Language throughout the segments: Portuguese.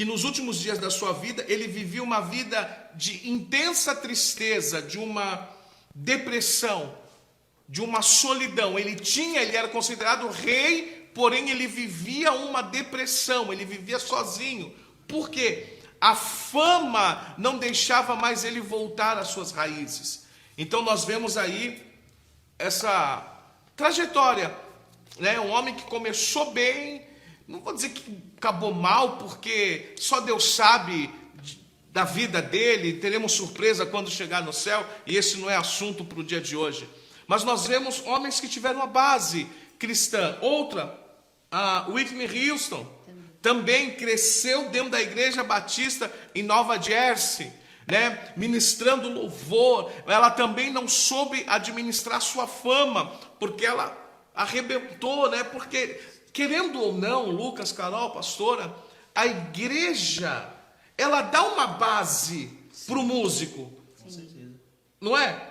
que nos últimos dias da sua vida, ele vivia uma vida de intensa tristeza, de uma depressão, de uma solidão. Ele era considerado rei, porém ele vivia uma depressão, ele vivia sozinho. Por quê? A fama não deixava mais ele voltar às suas raízes. Então nós vemos aí essa trajetória, né? Um homem que começou bem, não vou dizer que acabou mal, porque só Deus sabe da vida dele, teremos surpresa quando chegar no céu, e esse não é assunto para o dia de hoje. Mas nós vemos homens que tiveram uma base cristã. Outra, a Whitney Houston, também cresceu dentro da igreja batista em Nova Jersey, né? Ministrando louvor. Ela também não soube administrar sua fama, porque ela arrebentou, né? Porque, querendo ou não, Lucas, Carol, pastora, a igreja, ela dá uma base para o músico. Com certeza. Não é?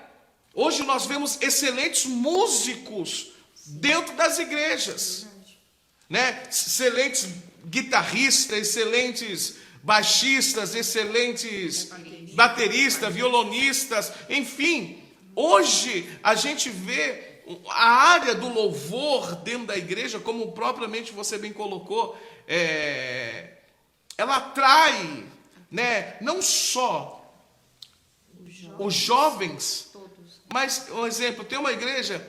Hoje nós vemos excelentes músicos dentro das igrejas, né? Excelentes guitarristas, excelentes baixistas, excelentes bateristas, violonistas, enfim. Hoje a gente vê a área do louvor dentro da igreja, como propriamente você bem colocou, ela atrai, né, não só os jovens, mas, um exemplo, tem uma igreja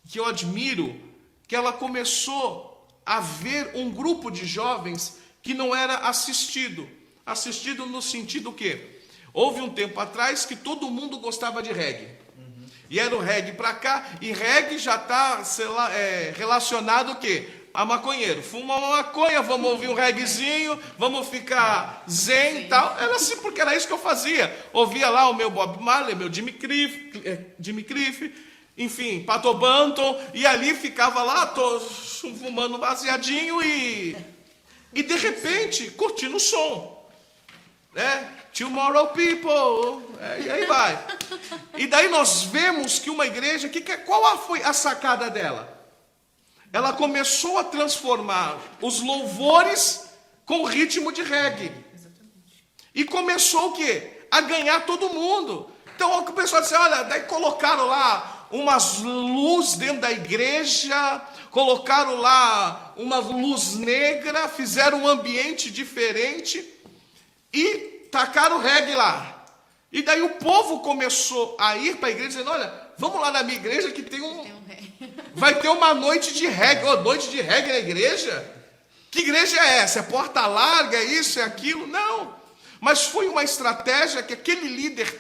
que eu admiro, que ela começou a ver um grupo de jovens que não era assistido. Assistido no sentido que houve um tempo atrás que todo mundo gostava de reggae. E era o reggae para cá, e reggae já está relacionado o quê? A maconheiro. Fuma uma maconha, vamos ouvir um reggaezinho, vamos ficar zen e tal. Era assim, porque era isso que eu fazia. Ouvia lá o meu Bob Marley, meu Jimmy Cliff, enfim, Pato Banton, e ali ficava lá, fumando um baseadinho e de repente, curtindo o som, né? Tomorrow people, e aí vai. E daí nós vemos que uma igreja, qual foi a sacada dela? Ela começou a transformar os louvores com ritmo de reggae. E começou o quê? A ganhar todo mundo. Então o pessoal disse, olha, daí colocaram lá umas luzes dentro da igreja, colocaram lá uma luz negra, fizeram um ambiente diferente e tacaram o reggae lá. E daí o povo começou a ir para a igreja dizendo, olha, vamos lá na minha igreja que vai ter uma noite de reggae. Oh, noite de reggae na igreja? Que igreja é essa? É porta larga, é isso, é aquilo? Não. Mas foi uma estratégia que aquele líder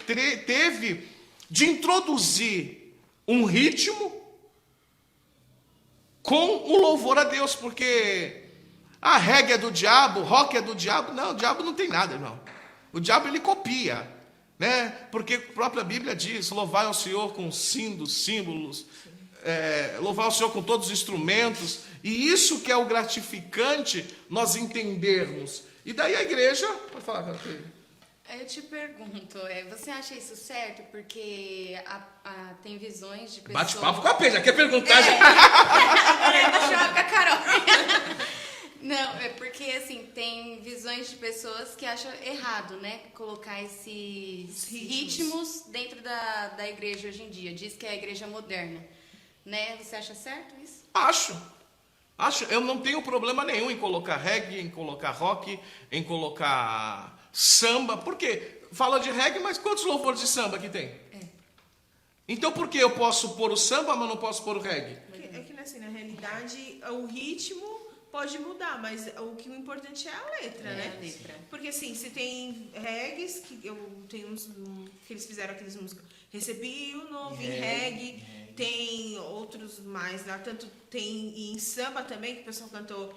teve de introduzir um ritmo com o louvor a Deus, porque a reggae é do diabo, rock é do diabo. Não, o diabo não tem nada, irmão. O diabo, ele copia, né? Porque a própria Bíblia diz, louvai ao Senhor com símbolos, louvar ao Senhor com todos os instrumentos, e isso que é o gratificante, nós entendermos. E daí a igreja, pode falar, Carolina. Eu te pergunto, você acha isso certo? Porque tem visões de pessoas... Bate-papo com a P, já quer perguntar? Deixa eu com a Carol. Não, é porque, assim, tem visões de pessoas que acham errado, né? Colocar esses ritmos dentro da igreja hoje em dia. Diz que é a igreja moderna, né? Você acha certo isso? Acho. Eu não tenho problema nenhum em colocar reggae, em colocar rock, em colocar samba. Por quê? Fala de reggae, mas quantos louvores de samba que tem? Então por que eu posso pôr o samba, mas não posso pôr o reggae? É que, assim, na realidade, o ritmo pode mudar, mas o importante é a letra, né? A letra. Porque, assim, se tem reggaes, que eu tenho uns que eles fizeram aqueles músicos, recebi o novo em reggae, tem outros mais lá, tanto tem em samba também, que o pessoal cantou,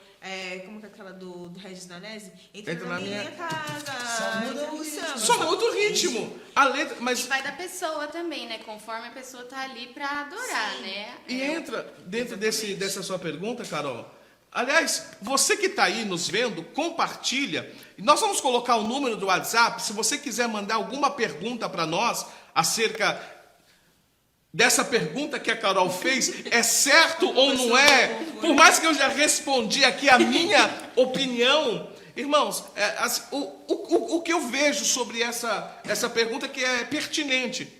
como que é aquela do Regis Danese? Entra na minha casa, Só muda o samba. Só muda o ritmo. A letra, mas... E vai da pessoa também, né? Conforme a pessoa tá ali para adorar, né? E entra dentro dessa sua pergunta, Carol. Aliás, você que está aí nos vendo, compartilha. Nós vamos colocar o número do WhatsApp. Se você quiser mandar alguma pergunta para nós acerca dessa pergunta que a Carol fez, é certo ou não é? Por mais que eu já respondi aqui a minha opinião, irmãos, o que eu vejo sobre essa pergunta que é pertinente,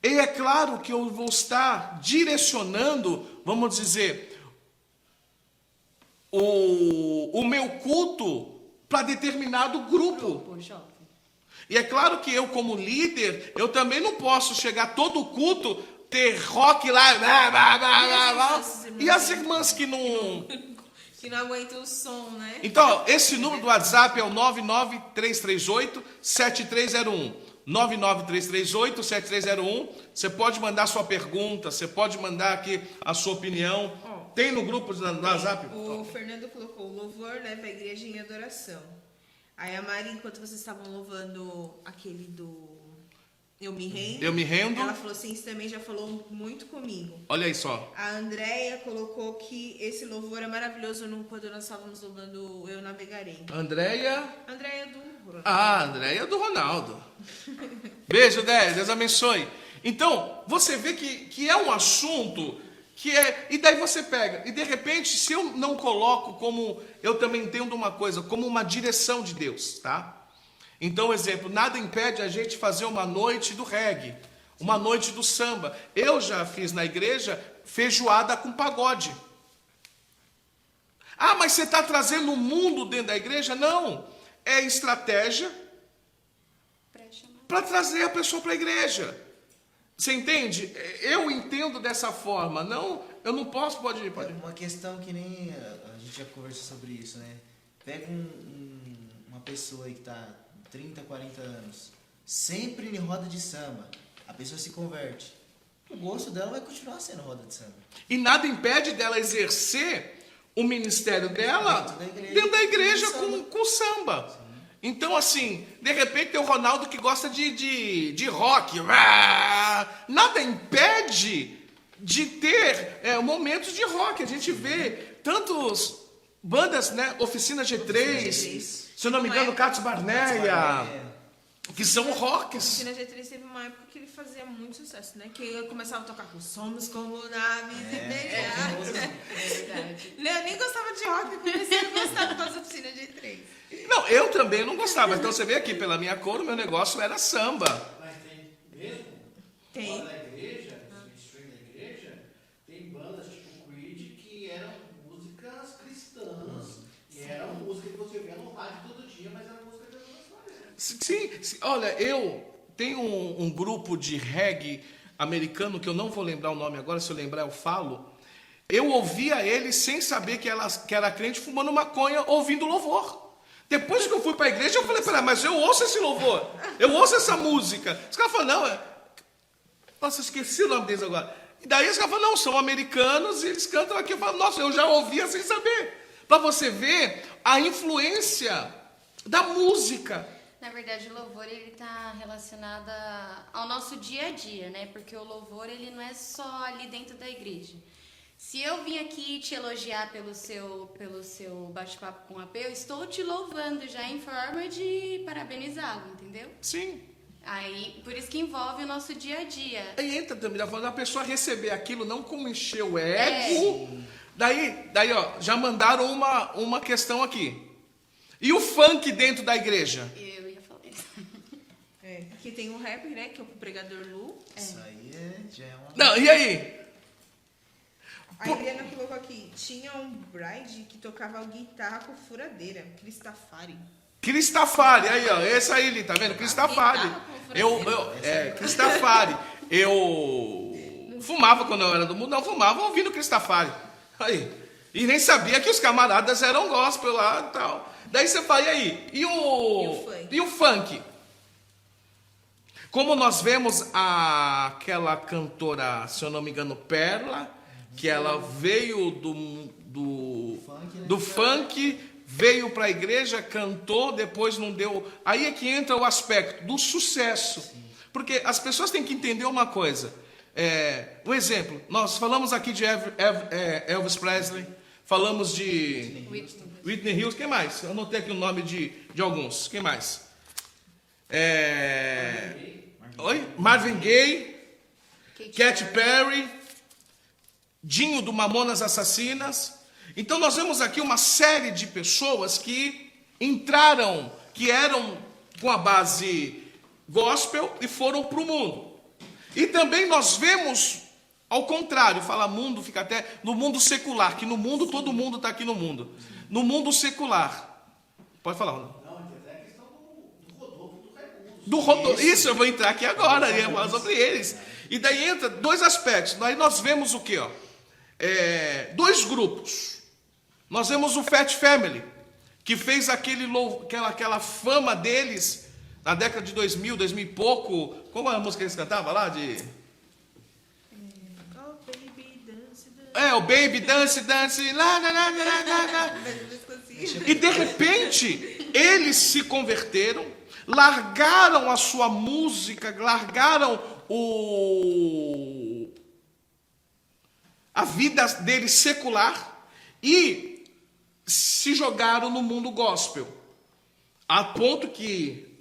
e é claro que eu vou estar direcionando, vamos dizer, o meu culto para determinado grupo. Jovem. E é claro que eu, como líder, eu também não posso chegar todo culto, ter rock lá, e as irmãs que não... Que não aguenta o som, né? Então, esse número do WhatsApp é o 99338-7301. 99338-7301. Você pode mandar sua pergunta, você pode mandar aqui a sua opinião. Tem no grupo do WhatsApp? O Fernando colocou: o louvor leva a igreja em adoração. Aí a Mari, enquanto vocês estavam louvando aquele do Eu Me Rendo, ela falou assim: isso também já falou muito comigo. Olha aí só. A Andréia colocou que esse louvor é maravilhoso quando nós estávamos louvando Eu Navegarei. Andréia do Ronaldo. Andréia do Ronaldo. Beijo, Deus abençoe. Então, você vê que é um assunto que é... E daí você pega, e de repente, se eu não coloco como... Eu também entendo uma coisa, como uma direção de Deus, tá? Então, exemplo, nada impede a gente fazer uma noite do reggae, uma noite do samba. Eu já fiz na igreja feijoada com pagode. Ah, mas você está trazendo o mundo dentro da igreja? Não, é estratégia para trazer a pessoa para a igreja. Você entende? Eu entendo dessa forma. Não, eu não posso, pode. Uma questão que nem a gente já conversou sobre isso, né? Pega uma pessoa aí que está 30, 40 anos, sempre em roda de samba, a pessoa se converte. O gosto dela vai continuar sendo roda de samba. E nada impede dela exercer o ministério dela dentro da igreja com samba. Sim. Então, assim, de repente tem o Ronaldo que gosta de rock. Nada impede de ter momentos de rock. A gente vê tantos bandas, né? Oficina G3, se eu não me engano, Catos Barneia, que são rocks. Oficina G3 teve uma época que ele fazia muito sucesso, né? Que eu começava a tocar com Somos como naves imperiais. Eu nem gostava de rock, eu comecei a gostar por causa da Oficina G3. Não, eu também não gostava. Então você vê aqui, pela minha cor, o meu negócio era samba. Mas tem mesmo? Tem. Fora da igreja, stream da igreja, tem bandas tipo Creed que eram músicas cristãs. E eram músicas que você via no rádio todo dia, mas eram músicas da nossa igreja. Sim, olha, eu tenho um grupo de reggae americano, que eu não vou lembrar o nome agora, se eu lembrar eu falo. Eu ouvia ele sem saber que era crente, fumando maconha, ouvindo louvor. Depois que eu fui para a igreja, eu falei, peraí, mas eu ouço esse louvor, eu ouço essa música. Os caras falaram, não, nossa, esqueci o nome deles agora. E daí os caras falaram, não, são americanos e eles cantam aqui. Eu falo, nossa, eu já ouvia sem saber. Para você ver a influência da música. Na verdade, o louvor ele está relacionado ao nosso dia a dia, né? Porque o louvor ele não é só ali dentro da igreja. Se eu vim aqui te elogiar pelo seu bate-papo com o AP, eu estou te louvando já em forma de parabenizá-lo, entendeu? Sim. Aí, por isso que envolve o nosso dia a dia. Aí entra também, a pessoa receber aquilo não como encher o ego. Daí, ó, já mandaram uma questão aqui. E o funk dentro da igreja? Eu ia falar isso. Aqui tem um rapper, né, que é o pregador Lu. Isso aí já é uma... Não, e aí? A Helena colocou aqui, tinha um bride que tocava guitarra com furadeira, Cristafari. Cristafari, aí ó, esse aí, tá vendo? Cristafari. Cristafari. Eu fumava quando eu era do mundo, não fumava ouvindo Cristafari. Aí. E nem sabia que os camaradas eram gospel lá e tal. Daí você fala, e aí? E o funk? Como nós vemos aquela cantora, se eu não me engano, Perla, que ela veio do funk, veio para a igreja, cantou, depois não deu. Aí é que entra o aspecto do sucesso. Sim. Porque as pessoas têm que entender uma coisa. Um exemplo, nós falamos aqui de Elvis Presley, falamos de Whitney Houston, quem mais? Eu anotei aqui o nome de alguns. Quem mais? Marvin Gaye, Katy Perry, Dinho do Mamonas Assassinas. Então nós vemos aqui uma série de pessoas que entraram, que eram com a base gospel e foram para o mundo. E também nós vemos, ao contrário, fala mundo, fica até no mundo secular, que no mundo, todo mundo está aqui no mundo. No mundo secular. Pode falar, Ronaldo. Não, é a questão do Rodolfo, do Raimundo. Do Rodolfo. Isso, eu vou entrar aqui agora, e falar sobre eles. E daí entra dois aspectos. Daí nós vemos o quê? Ó? Dois grupos. Nós vemos o Fat Family, que fez aquela fama deles na década de 2000, 2000 e pouco. Como a música que eles cantavam lá? Oh, baby, dance, dance. O Baby Dance, Dance, lá, lá, lá, lá, lá, lá. E de repente, eles se converteram, largaram a sua música, largaram a vida deles secular e se jogaram no mundo gospel. A ponto que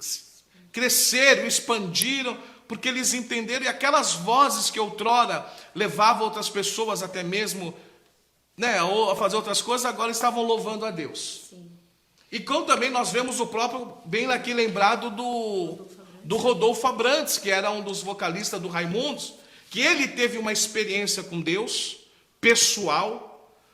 cresceram, expandiram, porque eles entenderam, e aquelas vozes que outrora levavam outras pessoas até mesmo, né, ou a fazer outras coisas, agora estavam louvando a Deus. Sim. E como também nós vemos o próprio, bem aqui lembrado do Rodolfo Abrantes, que era um dos vocalistas do Raimundos, que ele teve uma experiência com Deus, pessoal,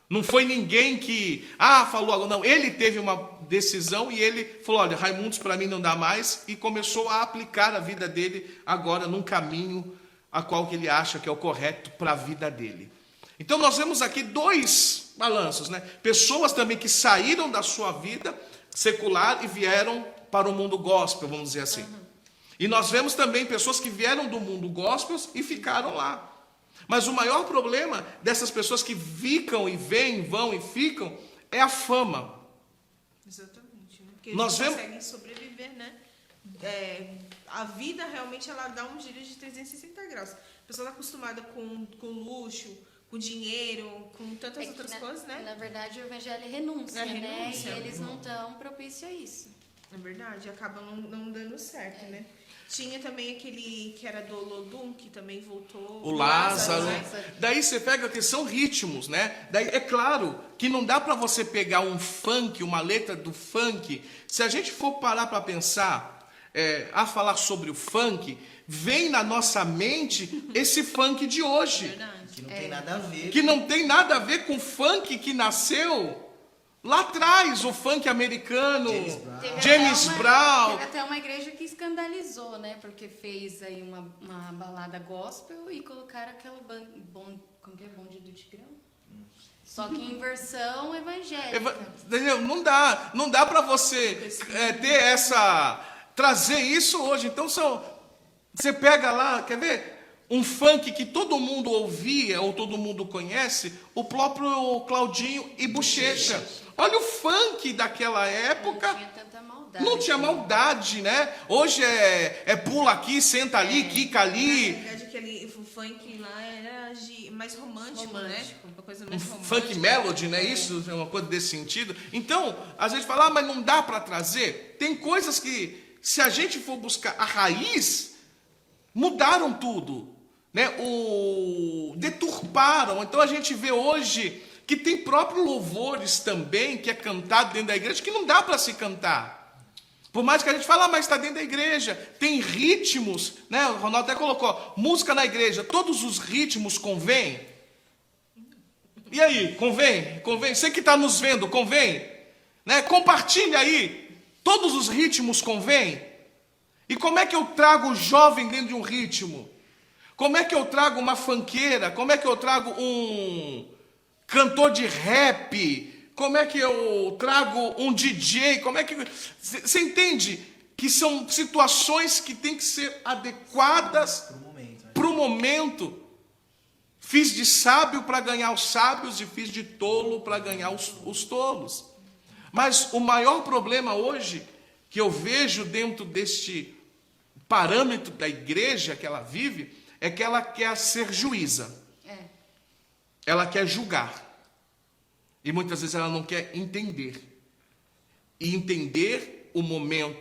não foi ninguém que, falou algo, não, ele teve uma decisão e ele falou, olha, Raimundos para mim não dá mais, e começou a aplicar a vida dele agora num caminho a qual que ele acha que é o correto para a vida dele. Então nós vemos aqui dois balanços, né? Pessoas também que saíram da sua vida secular e vieram para o mundo gospel, vamos dizer assim. E nós vemos também pessoas que vieram do mundo gospel e ficaram lá. Mas o maior problema dessas pessoas que ficam e vêm, vão e ficam, é a fama. Exatamente. Né? Porque Nós eles vemos- conseguem sobreviver, né? A vida realmente ela dá um giro de 360 graus. A pessoa está acostumada com luxo, com dinheiro, com tantas É que, outras coisas, né? Na verdade, o evangelho é renúncia, É né? renúncia. E eles não estão propícios a isso. É verdade, acaba não dando certo, né? Tinha também aquele que era do Olodum, que também voltou. O Lázaro. Lázaro. Daí você pega que são ritmos, né? Daí é claro que não dá para você pegar um funk, uma letra do funk. Se a gente for parar para pensar, a falar sobre o funk, vem na nossa mente esse funk de hoje. Verdade. Que não tem nada a ver. Que não tem nada a ver com o funk que nasceu lá atrás, o funk americano, James Brown. Teve até uma igreja que escandalizou, né? Porque fez aí uma balada gospel e colocaram aquela como que é? Bonde do Tigrão? Só que em versão evangélica. Entendeu? Não dá para você trazer isso hoje. Então você pega lá, quer ver? Um funk que todo mundo ouvia ou todo mundo conhece, o próprio Claudinho e Bochecha. Olha o funk daquela época. Não tinha tanta maldade. Não tinha maldade, né? Hoje é pula aqui, senta ali, quica ali. Na verdade, aquele funk lá era mais romântico, né? Uma coisa mais romântica. Funk melody, né? Isso é uma coisa desse sentido. Então, às vezes fala, mas não dá para trazer. Tem coisas que, se a gente for buscar a raiz, mudaram tudo, né? Deturparam. Então a gente vê hoje que tem próprios louvores também que é cantado dentro da igreja que não dá para se cantar. Por mais que a gente fale, mas está dentro da igreja, tem ritmos, né? O Ronaldo até colocou, música na igreja, todos os ritmos convém? E aí, convém? Convém? Você que está nos vendo, convém? Né? Compartilha aí, todos os ritmos convém? E como é que eu trago o jovem dentro de um ritmo? Como é que eu trago uma funkeira? Como é que eu trago um cantor de rap? Como é que eu trago um DJ? Como é que... Você entende que são situações que têm que ser adequadas Pro momento, né? para o momento. Fiz de sábio para ganhar os sábios e fiz de tolo para ganhar os tolos. Mas o maior problema hoje que eu vejo dentro deste parâmetro da igreja que ela vive é que ela quer ser juíza. Ela quer julgar. E muitas vezes ela não quer entender. E entender o momento